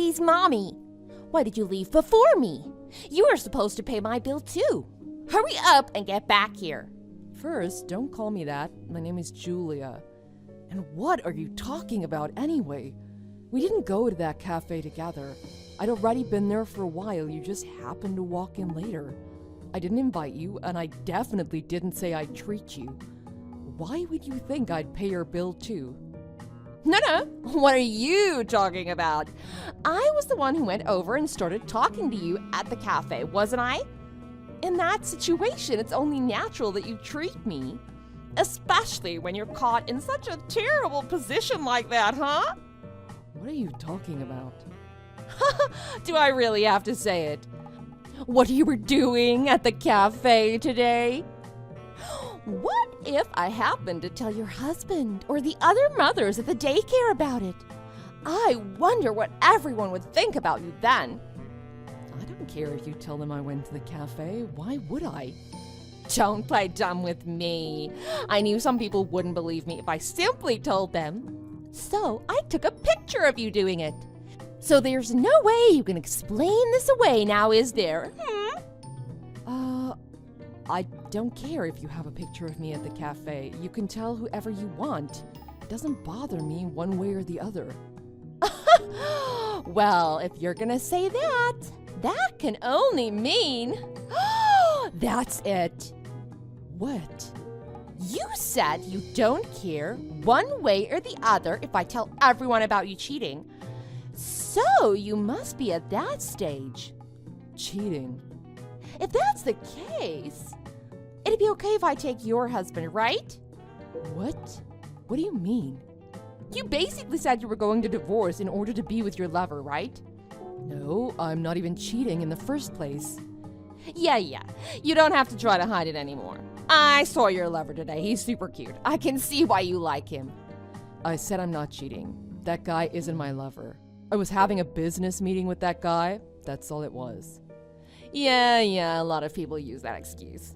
Mandy's mommy. Why did you leave before me? You were supposed to pay my bill too. Hurry up and get back here. First, don't call me that. My name is Julia. And what are you talking about anyway? We didn't go to that cafe together. I'd already been there for a while. You just happened to walk in later. I didn't invite you, and I definitely didn't say I'd treat you. Why would you think I'd pay your bill too? No. What are you talking about? I was the one who went over and started talking to you at the cafe, wasn't I? In that situation, it's only natural that you treat me. Especially when you're caught in such a terrible position like that, huh? What are you talking about? Do I really have to say it? What you were doing at the cafe today? What if I happened to tell your husband or the other mothers at the daycare about it? I wonder what everyone would think about you then. I don't care if you tell them I went to the cafe. Why would I? Don't play dumb with me. I knew some people wouldn't believe me if I simply told them. So I took a picture of you doing it. So there's no way you can explain this away now, is there? I don't care if you have a picture of me at the cafe. You can tell whoever you want. It doesn't bother me one way or the other. Well, if you're gonna say that, that can only mean... That's it. What? You said you don't care one way or the other if I tell everyone about you cheating. So you must be at that stage. Cheating? If that's the case, it'd be okay if I take your husband, right? What? What do you mean? You basically said you were going to divorce in order to be with your lover, right? No, I'm not even cheating in the first place. Yeah. You don't have to try to hide it anymore. I saw your lover today. He's super cute. I can see why you like him. I said I'm not cheating. That guy isn't my lover. I was having a business meeting with that guy. That's all it was. Yeah, a lot of people use that excuse.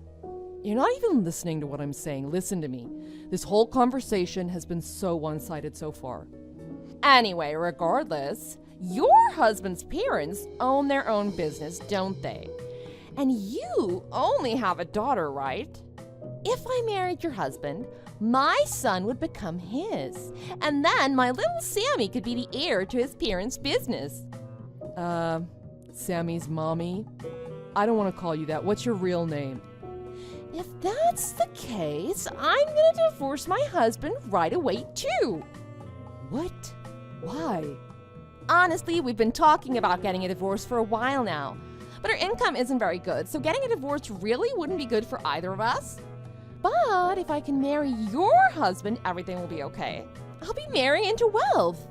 You're not even listening to what I'm saying. Listen to me. This whole conversation has been so one-sided so far. Anyway, regardless, your husband's parents own their own business, don't they? And you only have a daughter, right? If I married your husband, my son would become his. And then my little Sammy could be the heir to his parents' business. Sammy's mommy? I don't want to call you that. What's your real name? If that's the case, I'm gonna divorce my husband right away, too. What? Why? Honestly, we've been talking about getting a divorce for a while now. But our income isn't very good, so getting a divorce really wouldn't be good for either of us. But if I can marry your husband, everything will be okay. I'll be marrying into wealth.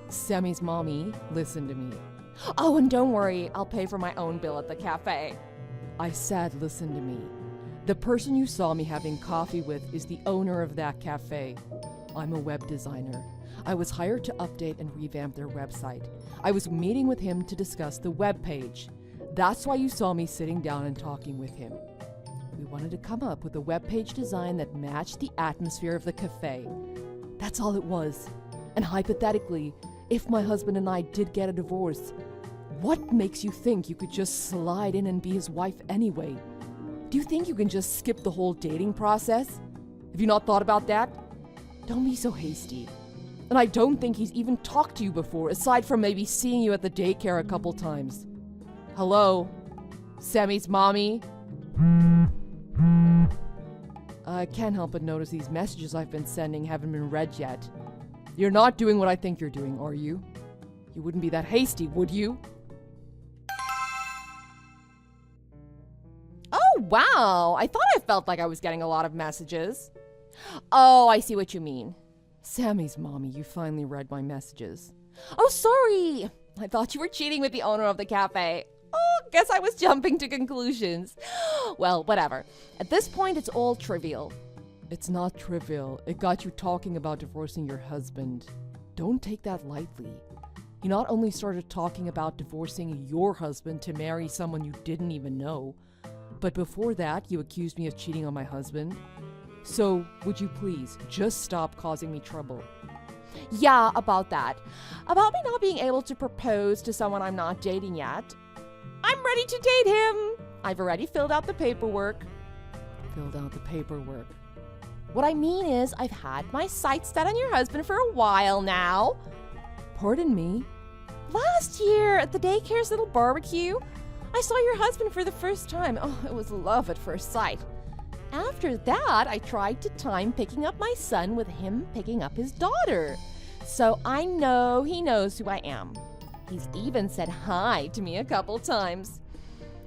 Sammy's mommy, listen to me. Oh, and don't worry, I'll pay for my own bill at the cafe. I said listen to me. The person you saw me having coffee with is the owner of that cafe. I'm a web designer. I was hired to update and revamp their website. I was meeting with him to discuss the web page. That's why you saw me sitting down and talking with him. We wanted to come up with a web page design that matched the atmosphere of the cafe. That's all it was. And hypothetically, if my husband and I did get a divorce, what makes you think you could just slide in and be his wife anyway? Do you think you can just skip the whole dating process? Have you not thought about that? Don't be so hasty. And I don't think he's even talked to you before, aside from maybe seeing you at the daycare a couple times. Hello? Sammy's mommy? I can't help but notice these messages I've been sending haven't been read yet. You're not doing what I think you're doing, are you? You wouldn't be that hasty, would you? Oh, wow. I thought I felt like I was getting a lot of messages. Oh, I see what you mean. Sammy's mommy, you finally read my messages. Oh, sorry. I thought you were cheating with the owner of the cafe. Oh, guess I was jumping to conclusions. Well, whatever. At this point, it's all trivial. It's not trivial. It got you talking about divorcing your husband. Don't take that lightly. You not only started talking about divorcing your husband to marry someone you didn't even know, but before that, you accused me of cheating on my husband. So, would you please just stop causing me trouble? Yeah, about that. About me not being able to propose to someone I'm not dating yet. I'm ready to date him. I've already filled out the paperwork. Filled out the paperwork. What I mean is, I've had my sights set on your husband for a while now. Pardon me? Last year, at the daycare's little barbecue, I saw your husband for the first time. Oh, it was love at first sight. After that, I tried to time picking up my son with him picking up his daughter. So I know he knows who I am. He's even said hi to me a couple times.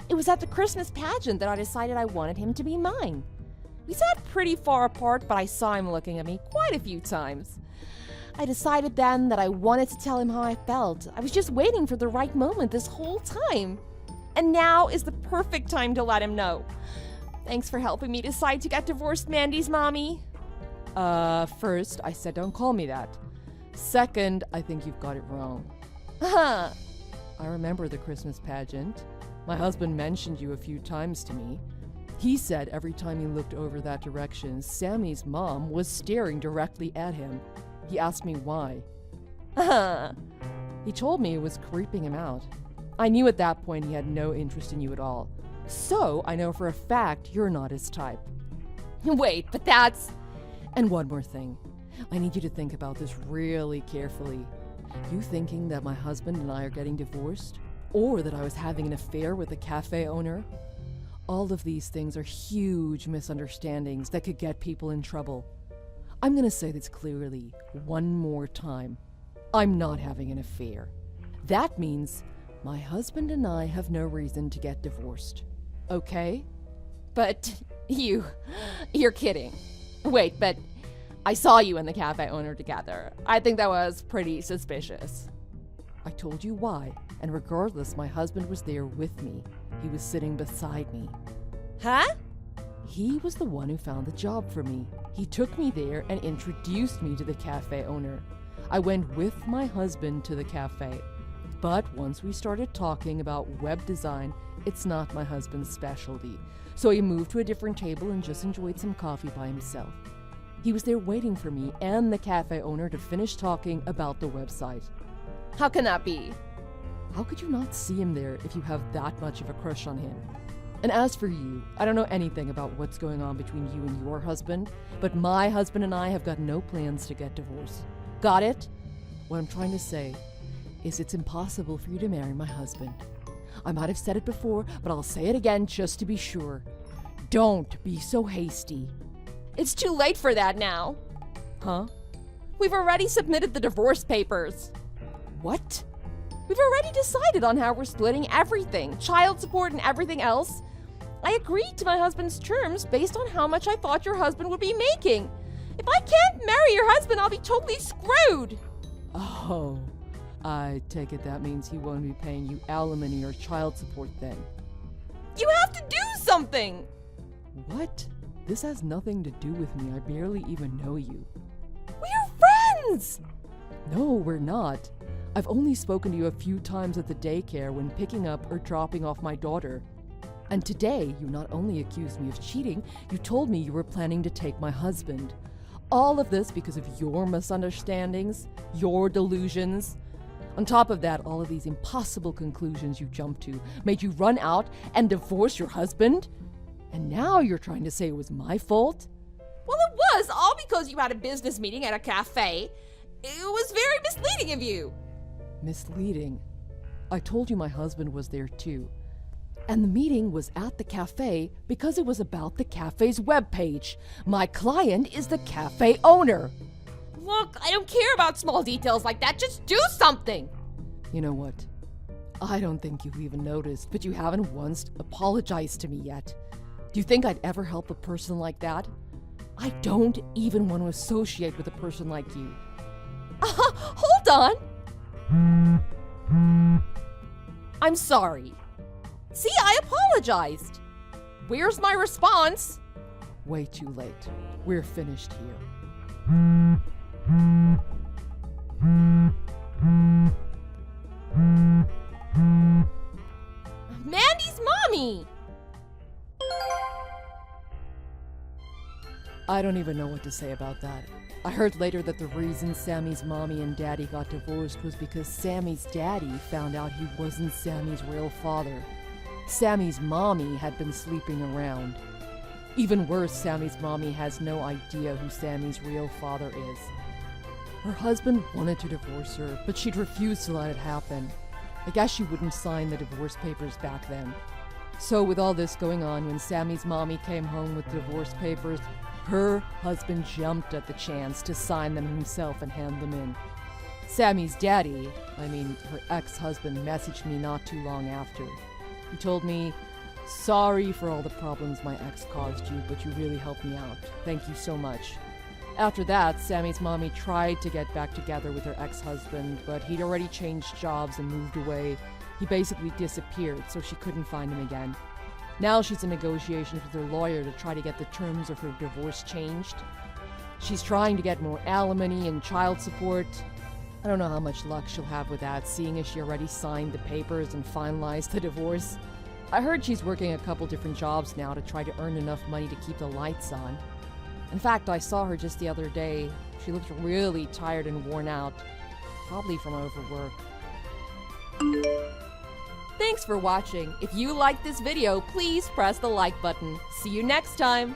It was at the Christmas pageant that I decided I wanted him to be mine. We sat pretty far apart, but I saw him looking at me quite a few times. I decided then that I wanted to tell him how I felt. I was just waiting for the right moment this whole time. And now is the perfect time to let him know. Thanks for helping me decide to get divorced, Mandy's mommy. First, I said don't call me that. Second, I think you've got it wrong. Huh. I remember the Christmas pageant. My husband mentioned you a few times to me. He said every time he looked over that direction, Sammy's mom was staring directly at him. He asked me why. He told me it was creeping him out. I knew at that point he had no interest in you at all. So I know for a fact you're not his type. Wait, but that's... And one more thing. I need you to think about this really carefully. You thinking that my husband and I are getting divorced? Or that I was having an affair with the cafe owner? All of these things are huge misunderstandings that could get people in trouble. I'm gonna say this clearly one more time. I'm not having an affair. That means my husband and I have no reason to get divorced. Okay? But you're kidding. Wait, but I saw you and the cafe owner together. I think that was pretty suspicious. I told you why, and regardless, my husband was there with me. He was sitting beside me. Huh? He was the one who found the job for me. He took me there and introduced me to the cafe owner. I went with my husband to the cafe. But once we started talking about web design, it's not my husband's specialty. So he moved to a different table and just enjoyed some coffee by himself. He was there waiting for me and the cafe owner to finish talking about the website. How can that be? How could you not see him there if you have that much of a crush on him? And as for you, I don't know anything about what's going on between you and your husband, but my husband and I have got no plans to get divorced. Got it? What I'm trying to say is it's impossible for you to marry my husband. I might have said it before, but I'll say it again just to be sure. Don't be so hasty. It's too late for that now. Huh? We've already submitted the divorce papers. What? We've already decided on how we're splitting everything, child support and everything else. I agreed to my husband's terms based on how much I thought your husband would be making. If I can't marry your husband, I'll be totally screwed. Oh, I take it that means he won't be paying you alimony or child support then. You have to do something. What? This has nothing to do with me. I barely even know you. We're friends. No, we're not. I've only spoken to you a few times at the daycare when picking up or dropping off my daughter. And today, you not only accused me of cheating, you told me you were planning to take my husband. All of this because of your misunderstandings, your delusions. On top of that, all of these impossible conclusions you jumped to made you run out and divorce your husband? And now you're trying to say it was my fault? Well, it was all because you had a business meeting at a cafe. It was very misleading of you. Misleading? I told you my husband was there too. And the meeting was at the cafe because it was about the cafe's webpage. My client is the cafe owner. Look, I don't care about small details like that. Just do something. You know what? I don't think you've even noticed, but you haven't once apologized to me yet. Do you think I'd ever help a person like that? I don't even want to associate with a person like you. Hold on. I'm sorry. See, I apologized. Where's my response? Way too late. We're finished here. Mandy's mommy! I don't even know what to say about that. I heard later that the reason Sammy's mommy and daddy got divorced was because Sammy's daddy found out he wasn't Sammy's real father. Sammy's mommy had been sleeping around. Even worse, Sammy's mommy has no idea who Sammy's real father is. Her husband wanted to divorce her, but she'd refused to let it happen. I guess she wouldn't sign the divorce papers back then. So with all this going on, when Sammy's mommy came home with the divorce papers, her husband jumped at the chance to sign them himself and hand them in. Sammy's daddy, her ex-husband, messaged me not too long after. He told me, "Sorry for all the problems my ex caused you, but you really helped me out. Thank you so much." After that, Sammy's mommy tried to get back together with her ex-husband, but he'd already changed jobs and moved away. He basically disappeared, so she couldn't find him again. Now she's in negotiations with her lawyer to try to get the terms of her divorce changed. She's trying to get more alimony and child support. I don't know how much luck she'll have with that, seeing as she already signed the papers and finalized the divorce. I heard she's working a couple different jobs now to try to earn enough money to keep the lights on. In fact, I saw her just the other day. She looked really tired and worn out, probably from overwork. Thanks for watching. If you liked this video, please press the like button. See you next time.